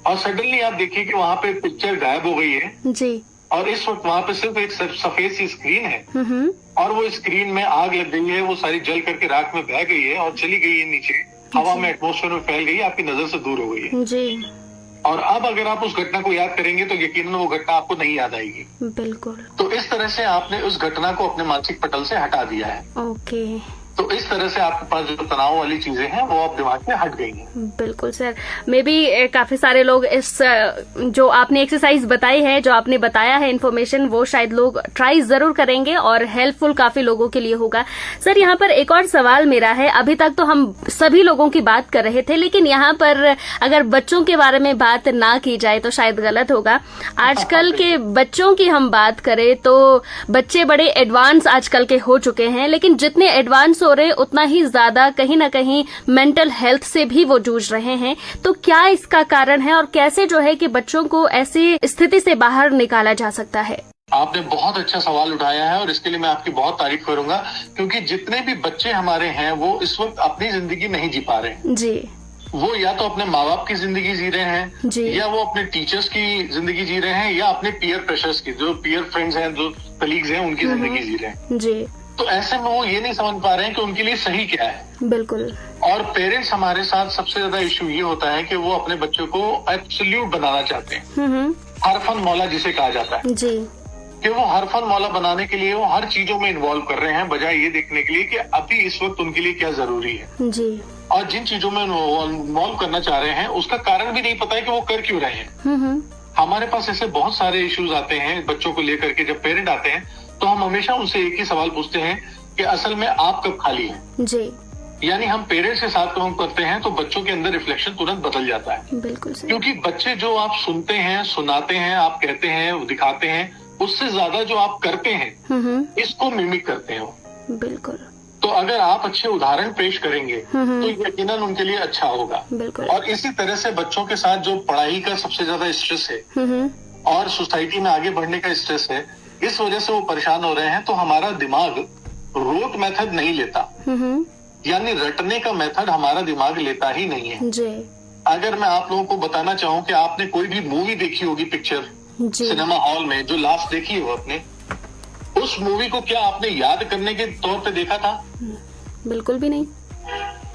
और सडनली आप देखिए कि वहाँ पे पिक्चर गायब हो गई है, जी, और इस वक्त वहाँ पे सिर्फ एक सफेद सी स्क्रीन है, और वो स्क्रीन में आग लग गई है, वो सारी जल करके राख में बह गई है और चली गई है नीचे, हवा में, एटमॉस्फेयर में फैल गई है, आपकी नजर से दूर हो गई है। जी। और अब अगर आप उस घटना को याद करेंगे तो यकीनन वो घटना आपको नहीं याद आएगी। बिल्कुल। तो इस तरह से आपने उस घटना को अपने मानसिक पटल से हटा दिया है। ओके। तो इस तरह से आपके पास जो तनाव वाली चीजें हैं वो आप दिमाग से हट गई हैं। बिल्कुल सर। मे बी काफी सारे लोग इस जो आपने एक्सरसाइज बताई है, जो आपने बताया है इन्फॉर्मेशन, वो शायद लोग ट्राई जरूर करेंगे और हेल्पफुल काफी लोगों के लिए होगा। सर यहाँ पर एक और सवाल मेरा है, अभी तक तो हम सभी लोगों की बात कर रहे थे, लेकिन यहाँ पर अगर बच्चों के बारे में बात ना की जाए तो शायद गलत होगा। आजकल के बच्चों की हम बात करें तो बच्चे बड़े एडवांस आजकल के हो चुके हैं, लेकिन जितने एडवांस हो रहे उतना ही ज्यादा कहीं ना कहीं मेंटल हेल्थ से भी वो जूझ रहे हैं। तो क्या इसका कारण है और कैसे जो है कि बच्चों को ऐसी स्थिति से बाहर निकाला जा सकता है? आपने बहुत अच्छा सवाल उठाया है और इसके लिए मैं आपकी बहुत तारीफ करूंगा, क्योंकि जितने भी बच्चे हमारे हैं वो इस वक्त अपनी जिंदगी नहीं जी पा रहे हैं। जी। वो या तो अपने माँ बाप की जिंदगी जी रहे हैं, जी, या वो अपने टीचर्स की जिंदगी जी रहे हैं, या अपने पीयर प्रेशर्स की, जो पीयर फ्रेंड्स हैं, जो कलीग्स हैं, उनकी जिंदगी जी रहे हैं। जी। तो ऐसे में वो ये नहीं समझ पा रहे हैं कि उनके लिए सही क्या है। बिल्कुल। और पेरेंट्स हमारे साथ सबसे ज्यादा इश्यू ये होता है कि वो अपने बच्चों को एब्सोल्यूट बनाना चाहते हैं, हरफन मौला जिसे कहा जाता है, जी, कि वो हरफन मौला बनाने के लिए वो हर चीजों में इन्वॉल्व कर रहे हैं, बजाय ये देखने के लिए कि अभी इस वक्त उनके लिए क्या जरूरी है। जी। और जिन चीजों में इन्वॉल्व करना चाह रहे हैं उसका कारण भी नहीं पता है कि वो कर क्यों रहे हैं। हमारे पास ऐसे बहुत सारे इश्यूज आते हैं बच्चों को लेकर के। जब पेरेंट आते हैं तो हम हमेशा उनसे एक ही सवाल पूछते हैं कि असल में आप कब खाली हैं। जी। यानी हम पेरेंट्स के साथ काम करते हैं तो बच्चों के अंदर रिफ्लेक्शन तुरंत बदल जाता है। बिल्कुल सही। क्योंकि बच्चे जो आप सुनते हैं, सुनाते हैं, आप कहते हैं, दिखाते हैं, उससे ज्यादा जो आप करते हैं इसको मिमिक करते हैं वो। बिल्कुल। तो अगर आप अच्छे उदाहरण पेश करेंगे तो यकीनन उनके लिए अच्छा होगा। बिल्कुल। और इसी तरह से बच्चों के साथ जो पढ़ाई का सबसे ज्यादा स्ट्रेस है और सोसाइटी में आगे बढ़ने का स्ट्रेस है, इस वजह से वो परेशान हो रहे हैं। तो हमारा दिमाग रोट मेथड नहीं लेता, यानी रटने का मेथड हमारा दिमाग लेता ही नहीं है। जी। अगर मैं आप लोगों को बताना चाहूँ कि आपने कोई भी मूवी देखी होगी, पिक्चर सिनेमा हॉल में जो लास्ट देखी हो आपने, उस मूवी को क्या आपने याद करने के तौर पे देखा था? बिल्कुल भी नहीं।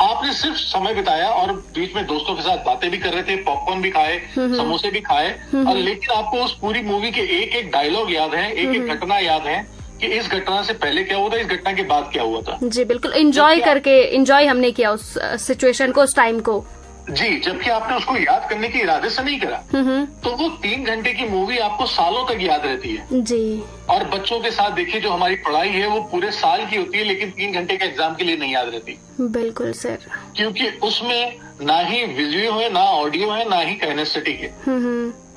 आपने सिर्फ समय बिताया और बीच में दोस्तों के साथ बातें भी कर रहे थे, पॉपकॉर्न भी खाए, समोसे भी खाए, और लेकिन आपको उस पूरी मूवी के एक एक डायलॉग याद है, एक एक घटना याद है कि इस घटना से पहले क्या हुआ था, इस घटना के बाद क्या हुआ था। जी बिल्कुल। एंजॉय हमने किया उस सिचुएशन को, उस टाइम को। जी, जबकि आपने उसको याद करने के इरादे से नहीं करा। तो वो 3 घंटे की मूवी आपको सालों तक याद रहती है। जी। और बच्चों के साथ देखिए, जो हमारी पढ़ाई है वो पूरे साल की होती है, लेकिन 3 घंटे के एग्जाम के लिए नहीं याद रहती। बिल्कुल सर। क्योंकि उसमें ना ही विजुअल है, ना ऑडियो है, ना ही काइनेस्थेटिक है।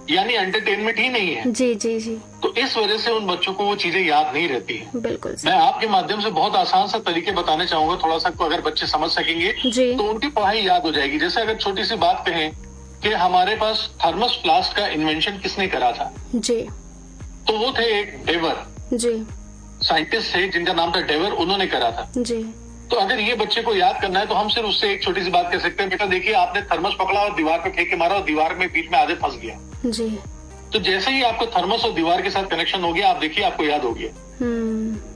यानी एंटरटेनमेंट ही नहीं है। जी जी जी। तो इस वजह से उन बच्चों को वो चीजें याद नहीं रहती है। बिल्कुल। मैं आपके माध्यम से बहुत आसान सा तरीके बताने चाहूंगा, थोड़ा सा अगर बच्चे समझ सकेंगे जी। तो उनकी पढ़ाई याद हो जाएगी। जैसे अगर छोटी सी बात कहें कि हमारे पास थर्मस फ्लास्क का इन्वेंशन किसने करा था? जी। तो वो थे एक डेवर जी। साइंटिस्ट थे जिनका नाम था डेवर, उन्होंने करा था। जी। तो अगर ये बच्चे को याद करना है तो हम सिर्फ उससे एक छोटी सी बात कह सकते हैं, बेटा देखिए आपने थर्मस पकड़ा और दीवार पे फेंक के मारा और दीवार में बीच में आधे फंस गया। जी। तो जैसे ही आपको थर्मस और दीवार के साथ कनेक्शन हो गया, आप देखिए आपको याद हो गया।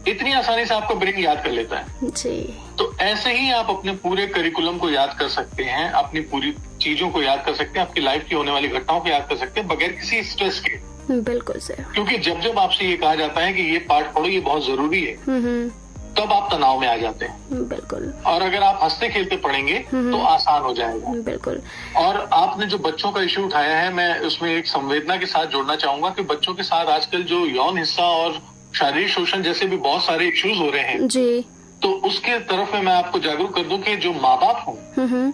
इतनी आसानी से आपका ब्रेन याद कर लेता है। जी। तो ऐसे ही आप अपने पूरे करिकुलम को याद कर सकते हैं, अपनी पूरी चीजों को याद कर सकते हैं, आपकी लाइफ की होने वाली घटनाओं को याद कर सकते हैं बगैर किसी स्ट्रेस के। बिल्कुल सर। क्योंकि जब जब आपसे ये कहा जाता है कि ये पार्ट पढ़ो, ये बहुत जरूरी है, तब आप तनाव में आ जाते हैं। बिल्कुल। और अगर आप हंसते खेलते पढ़ेंगे तो आसान हो जाएगा। बिल्कुल। और आपने जो बच्चों का इश्यू उठाया है, मैं उसमें एक संवेदना के साथ जोड़ना चाहूंगा कि बच्चों के साथ आजकल जो यौन हिस्सा और शारीरिक शोषण जैसे भी बहुत सारे इश्यूज हो रहे हैं जी। तो उसके तरफ में मैं आपको जागरूक कर दूं कि जो माँ बाप हों,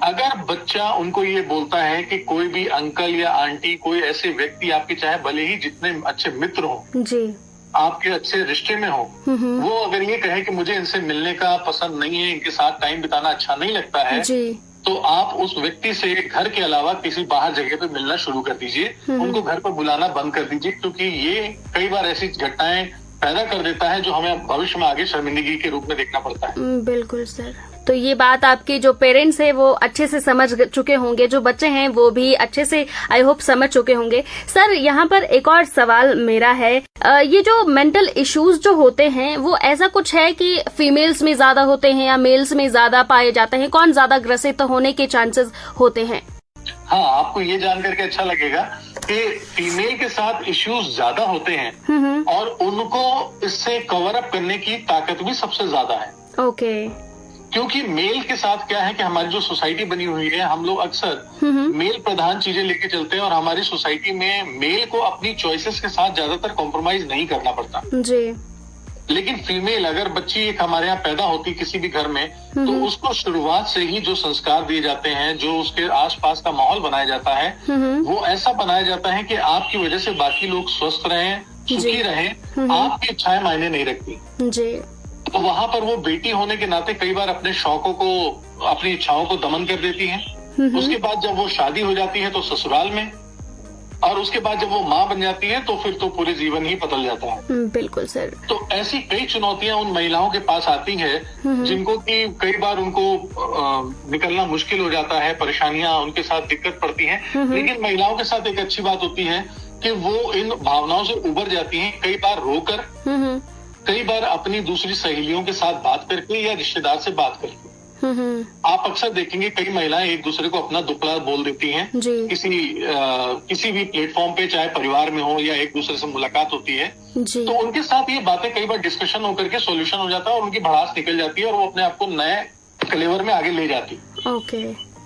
अगर बच्चा उनको ये बोलता है कि कोई भी अंकल या आंटी, कोई ऐसे व्यक्ति आपके चाहे भले ही जितने अच्छे मित्र हों जी, आपके अच्छे रिश्ते में हो, वो अगर ये कहे कि मुझे इनसे मिलने का पसंद नहीं है, इनके साथ टाइम बिताना अच्छा नहीं लगता है जी, तो आप उस व्यक्ति से घर के अलावा किसी बाहर जगह पे मिलना शुरू कर दीजिए। उनको घर पर बुलाना बंद कर दीजिए, क्योंकि ये कई बार ऐसी घटनाएं पैदा कर देता है जो हमें भविष्य में आगे शर्मिंदगी के रूप में देखना पड़ता है। बिल्कुल सर। तो ये बात आपके जो पेरेंट्स हैं वो अच्छे से समझ चुके होंगे, जो बच्चे हैं वो भी अच्छे से आई होप समझ चुके होंगे। सर यहाँ पर एक और सवाल मेरा है, ये जो मेंटल इश्यूज जो होते हैं वो ऐसा कुछ है कि फीमेल्स में ज्यादा होते हैं या मेल्स में ज्यादा पाए जाते हैं? कौन ज्यादा ग्रसित होने के चांसेस होते हैं? हाँ, आपको ये जान करके अच्छा लगेगा कि फीमेल के साथ इश्यूज ज्यादा होते हैं और उनको इससे कवर अप करने की ताकत भी सबसे ज्यादा है। ओके। क्योंकि मेल के साथ क्या है कि हमारी जो सोसाइटी बनी हुई है, हम लोग अक्सर मेल प्रधान चीजें लेके चलते हैं और हमारी सोसाइटी में मेल को अपनी चॉइसेस के साथ ज्यादातर कॉम्प्रोमाइज नहीं करना पड़ता जी। लेकिन फीमेल अगर बच्ची एक हमारे यहाँ पैदा होती किसी भी घर में, तो उसको शुरुआत से ही जो संस्कार दिए जाते हैं, जो उसके आसपास का माहौल बनाया जाता है, वो ऐसा बनाया जाता है कि आपकी वजह से बाकी लोग स्वस्थ रहें, सुखी रहें, आपकी इच्छाएं मायने नहीं रखती जी। तो वहाँ पर वो बेटी होने के नाते कई बार अपने शौकों को, अपनी इच्छाओं को दमन कर देती है। उसके बाद जब वो शादी हो जाती है तो ससुराल में, और उसके बाद जब वो माँ बन जाती है तो फिर तो पूरे जीवन ही बदल जाता है। बिल्कुल सर। तो ऐसी कई चुनौतियां उन महिलाओं के पास आती है जिनको कि कई बार उनको निकलना मुश्किल हो जाता है, परेशानियां उनके साथ दिक्कत पड़ती है। लेकिन महिलाओं के साथ एक अच्छी बात होती है कि वो इन भावनाओं से उबर जाती हैं, कई बार रोकर, कई बार अपनी दूसरी सहेलियों के साथ बात करके या रिश्तेदार से बात करके। आप अक्सर देखेंगे कई महिलाएं एक दूसरे को अपना दुखड़ा बोल देती हैं किसी भी प्लेटफॉर्म पे, चाहे परिवार में हो या एक दूसरे से मुलाकात होती है जी। तो उनके साथ ये बातें कई बार डिस्कशन होकर के सॉल्यूशन हो जाता है और उनकी भड़ास निकल जाती है और वो अपने आप को नए कलेवर में आगे ले जाती है। ओके।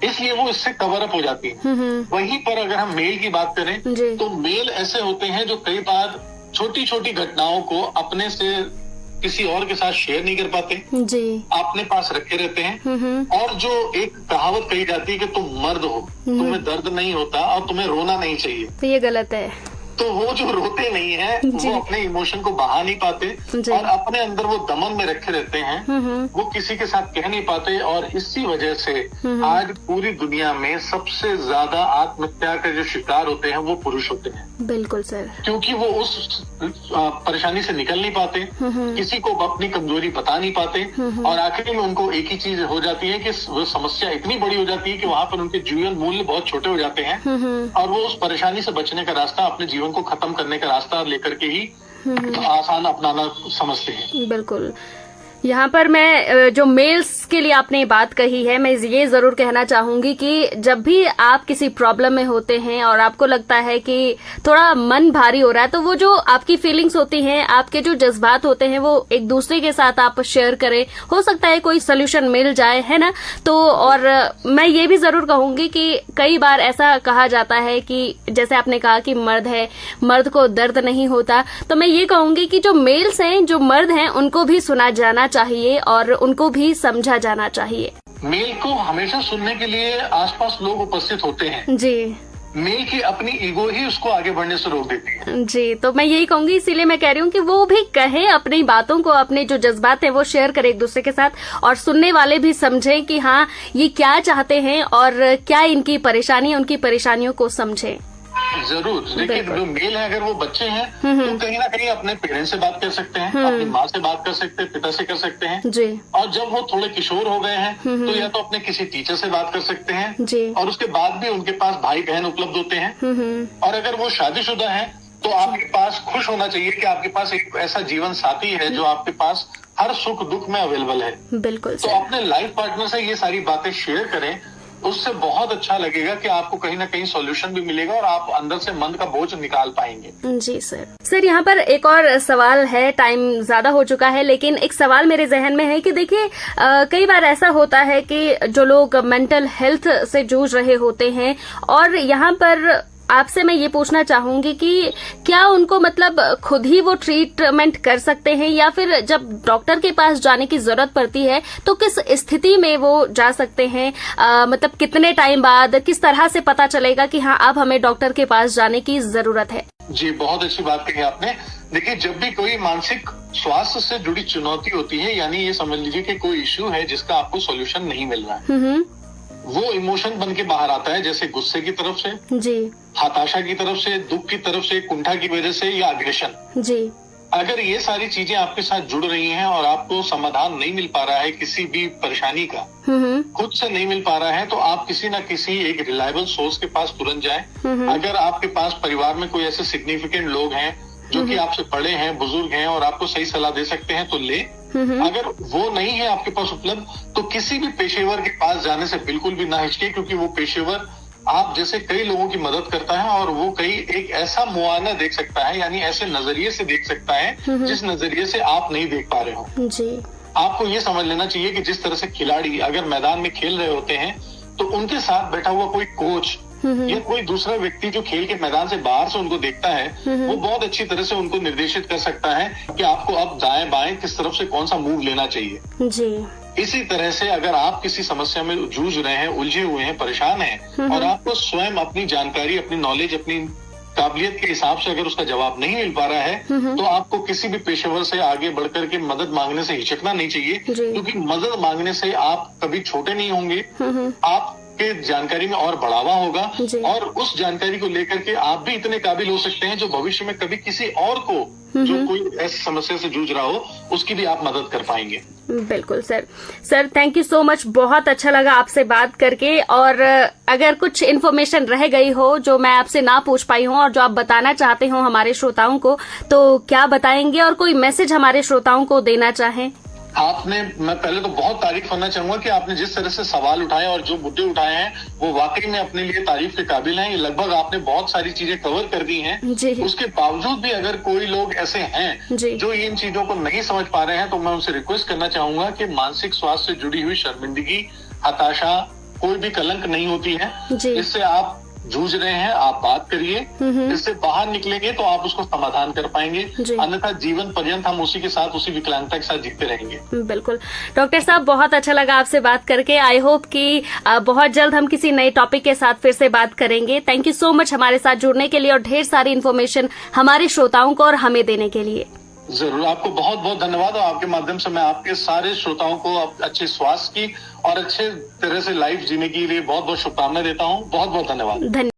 इसलिए वो इससे कवर अप हो जाती है। वहीं पर अगर हम मेल की बात करें तो मेल ऐसे होते हैं जो कई बार छोटी छोटी घटनाओं को अपने से किसी और के साथ शेयर नहीं कर पाते जी, अपने पास रखे रहते हैं। और जो एक कहावत कही जाती है कि तुम मर्द हो, तुम्हें दर्द नहीं होता और तुम्हें रोना नहीं चाहिए, तो ये गलत है। तो वो जो रोते नहीं है वो अपने इमोशन को बहा नहीं पाते और अपने अंदर वो दमन में रखे रहते हैं, वो किसी के साथ कह नहीं पाते। और इसी वजह से आज पूरी दुनिया में सबसे ज्यादा आत्महत्या के जो शिकार होते हैं वो पुरुष होते हैं। बिल्कुल सर। क्योंकि वो उस परेशानी से निकल नहीं पाते, किसी को अपनी कमजोरी बता नहीं पाते और आखिर में उनको एक ही चीज हो जाती है कि वो समस्या इतनी बड़ी हो जाती है कि वहां पर उनके जीवन मूल्य बहुत छोटे हो जाते हैं और वो उस परेशानी से बचने का रास्ता, अपने जीवन को खत्म करने का रास्ता लेकर के ही आसान अपनाना समझते हैं। बिल्कुल। यहाँ पर मैं जो मेल्स के लिए आपने बात कही है, मैं ये जरूर कहना चाहूंगी कि जब भी आप किसी प्रॉब्लम में होते हैं और आपको लगता है कि थोड़ा मन भारी हो रहा है, तो वो जो आपकी फीलिंग्स होती हैं, आपके जो जज्बात होते हैं, वो एक दूसरे के साथ आप शेयर करें, हो सकता है कोई सोल्यूशन मिल जाए, है ना। तो और मैं ये भी जरूर कहूंगी कि कई बार ऐसा कहा जाता है कि जैसे आपने कहा कि मर्द है, मर्द को दर्द नहीं होता, तो मैं ये कहूंगी कि जो मेल्स हैं, जो मर्द हैं, उनको भी सुना जाना चाहिए और उनको भी समझा जाना चाहिए। मेल को हमेशा सुनने के लिए आसपास लोग उपस्थित होते हैं जी। मेल की अपनी ईगो ही उसको आगे बढ़ने से रोक देती है। जी, तो मैं यही कहूंगी, इसीलिए मैं कह रही हूँ कि वो भी कहें अपनी बातों को, अपने जो जज्बात हैं वो शेयर करें एक दूसरे के साथ, और सुनने वाले भी समझें कि हाँ ये क्या चाहते हैं और क्या इनकी परेशानी है, उनकी परेशानियों को समझें। जरूर। देखिए, जो मेल है, अगर वो बच्चे हैं तो कहीं ना कहीं अपने पेरेंट्स से बात कर सकते हैं, अपनी माँ से बात कर सकते हैं, पिता से कर सकते हैं जी। और जब वो थोड़े किशोर हो गए हैं तो या तो अपने किसी टीचर से बात कर सकते हैं जी। और उसके बाद भी उनके पास भाई बहन उपलब्ध होते हैं। और अगर वो शादीशुदा है तो आपके पास खुश होना चाहिए कि आपके पास एक ऐसा जीवन साथी है जो आपके पास हर सुख दुख में अवेलेबल है। बिल्कुल। तो अपने लाइफ पार्टनर से ये सारी बातें शेयर करें, उससे बहुत अच्छा लगेगा कि आपको कहीं ना कहीं सॉल्यूशन भी मिलेगा और आप अंदर से मन का बोझ निकाल पाएंगे। जी सर, यहाँ पर एक और सवाल है, टाइम ज्यादा हो चुका है लेकिन एक सवाल मेरे जहन में है कि देखिए कई बार ऐसा होता है कि जो लोग मेंटल हेल्थ से जूझ रहे होते हैं, और यहाँ पर आपसे मैं ये पूछना चाहूंगी कि क्या उनको मतलब खुद ही वो ट्रीटमेंट कर सकते हैं, या फिर जब डॉक्टर के पास जाने की जरूरत पड़ती है तो किस स्थिति में वो जा सकते हैं, मतलब कितने टाइम बाद, किस तरह से पता चलेगा कि हाँ अब हमें डॉक्टर के पास जाने की जरूरत है? जी, बहुत अच्छी बात कही आपने। देखिए, जब भी कोई मानसिक स्वास्थ्य से जुड़ी चुनौती होती है, यानी ये समझ लीजिए कि कोई इश्यू है जिसका आपको सॉल्यूशन नहीं मिल रहा है, वो इमोशन बन के बाहर आता है, जैसे गुस्से की तरफ से जी, हताशा की तरफ से, दुख की तरफ से, कुंठा की वजह से या अग्रेशन जी। अगर ये सारी चीजें आपके साथ जुड़ रही हैं और आपको समाधान नहीं मिल पा रहा है किसी भी परेशानी का, खुद से नहीं मिल पा रहा है, तो आप किसी न किसी एक रिलायबल सोर्स के पास तुरंत जाएं। अगर आपके पास परिवार में कोई ऐसे सिग्निफिकेंट लोग हैं जो कि आपसे बड़े हैं, बुजुर्ग हैं और आपको सही सलाह दे सकते हैं तो ले। अगर वो नहीं है आपके पास उपलब्ध, तो किसी भी पेशेवर के पास जाने से बिल्कुल भी ना हिचके, क्योंकि वो पेशेवर आप जैसे कई लोगों की मदद करता है और वो कई एक ऐसा मुआयना देख सकता है, यानी ऐसे नजरिए से देख सकता है जिस नजरिए से आप नहीं देख पा रहे हो। जी। आपको ये समझ लेना चाहिए कि जिस तरह से खिलाड़ी अगर मैदान में खेल रहे होते हैं तो उनके साथ बैठा हुआ कोई कोच या कोई दूसरा व्यक्ति जो खेल के मैदान से बाहर से उनको देखता है, वो बहुत अच्छी तरह से उनको निर्देशित कर सकता है कि आपको अब दाएं बाएं किस तरफ से कौन सा मूव लेना चाहिए। जी। इसी तरह से अगर आप किसी समस्या में जूझ रहे हैं, उलझे हुए हैं, परेशान हैं और आपको स्वयं अपनी जानकारी, अपनी नॉलेज, अपनी काबिलियत के हिसाब से अगर उसका जवाब नहीं मिल पा रहा है, तो आपको किसी भी पेशेवर से आगे बढ़कर के मदद मांगने से हिचकना नहीं चाहिए, क्योंकि मदद मांगने से आप कभी छोटे नहीं होंगे, आपके जानकारी में और बढ़ावा होगा और उस जानकारी को लेकर के आप भी इतने काबिल हो सकते हैं जो भविष्य में कभी किसी और को जो कोई ऐसी समस्या से जूझ रहा हो उसकी भी आप मदद कर पाएंगे। बिल्कुल sir, thank you so much, बहुत अच्छा लगा आपसे बात करके। और अगर कुछ इन्फॉर्मेशन रह गई हो जो मैं आपसे ना पूछ पाई हूँ और जो आप बताना चाहते हो हमारे श्रोताओं को, तो क्या बताएंगे, और कोई मैसेज हमारे श्रोताओं को देना चाहें? मैं पहले तो बहुत तारीफ करना चाहूंगा कि आपने जिस तरह से सवाल उठाए और जो मुद्दे उठाए हैं वो वाकई में अपने लिए तारीफ के काबिल हैं। लगभग आपने बहुत सारी चीजें कवर कर दी हैं। उसके बावजूद भी अगर कोई लोग ऐसे हैं जो इन चीजों को नहीं समझ पा रहे हैं, तो मैं उनसे रिक्वेस्ट करना चाहूंगा कि मानसिक स्वास्थ्य से जुड़ी हुई शर्मिंदगी, हताशा कोई भी कलंक नहीं होती है। इससे आप जूझ रहे हैं, आप बात करिए, इससे बाहर निकलेंगे तो आप उसको समाधान कर पाएंगे, अन्यथा जीवन पर्यंत हम उसी के साथ, उसी विकलांगता के साथ जीते रहेंगे। बिल्कुल डॉक्टर साहब, बहुत अच्छा लगा आपसे बात करके। आई होप कि बहुत जल्द हम किसी नए टॉपिक के साथ फिर से बात करेंगे। थैंक यू सो मच हमारे साथ जुड़ने के लिए और ढेर सारी इन्फॉर्मेशन हमारे श्रोताओं को और हमें देने के लिए। जरूर, आपको बहुत बहुत धन्यवाद और आपके माध्यम से मैं आपके सारे श्रोताओं को अच्छे स्वास्थ्य की और अच्छे तरह से लाइफ जीने के लिए बहुत बहुत शुभकामनाएं देता हूँ। बहुत बहुत धन्यवाद।